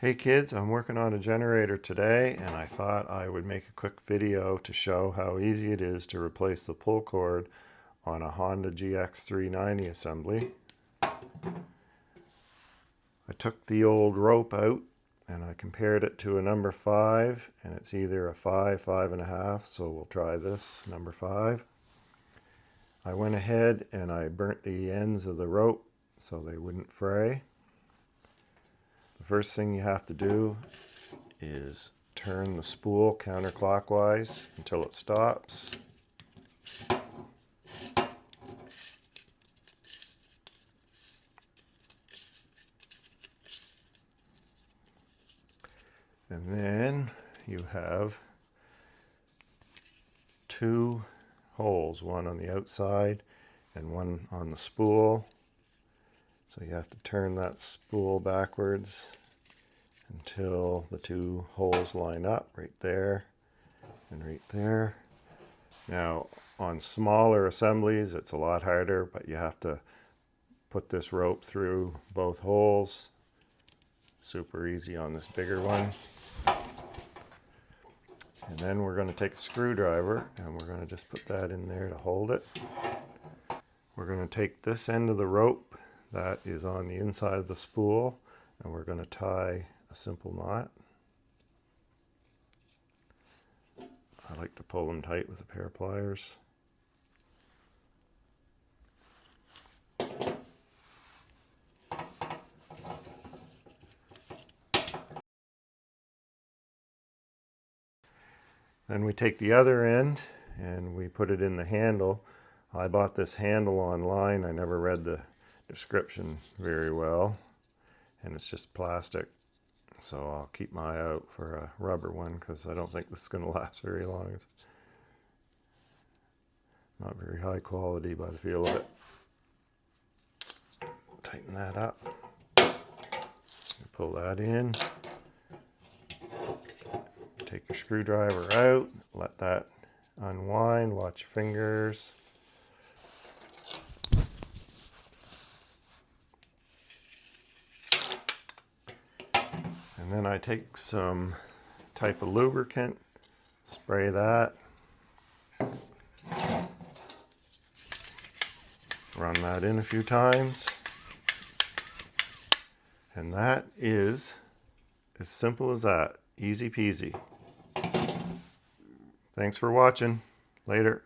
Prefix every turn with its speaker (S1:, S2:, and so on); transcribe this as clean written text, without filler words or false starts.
S1: Hey kids, I'm working on a generator today and I thought I would make a quick video to show how easy it is to replace the pull cord on a Honda GX390 assembly. I took the old rope out and I compared it to a number 5, and it's either a 5, 5.5, so we'll try this, number 5. I went ahead and I burnt the ends of the rope so they wouldn't fray. The first thing you have to do is turn the spool counterclockwise until it stops. And then you have two holes, one on the outside and one on the spool. So you have to turn that spool backwards until the two holes line up, right there and right there. Now on smaller assemblies it's a lot harder, but you have to put this rope through both holes. Super easy on this bigger one. And then we're going to take a screwdriver and we're going to just put that in there to hold it. We're going to take this end of the rope that is on the inside of the spool and we're going to tie a simple knot. I like to pull them tight with a pair of pliers. Then we take the other end and we put it in the handle. I bought this handle online. I never read the description very well, and it's just plastic, so I'll keep my eye out for a rubber one because I don't think this is going to last very long. It's not very high quality by the feel of it. Tighten that up. Pull that in. Take your screwdriver out, let that unwind, watch your fingers. And then I take some type of lubricant, spray that, run that in a few times, and that is as simple as that. Easy peasy. Thanks for watching. Later.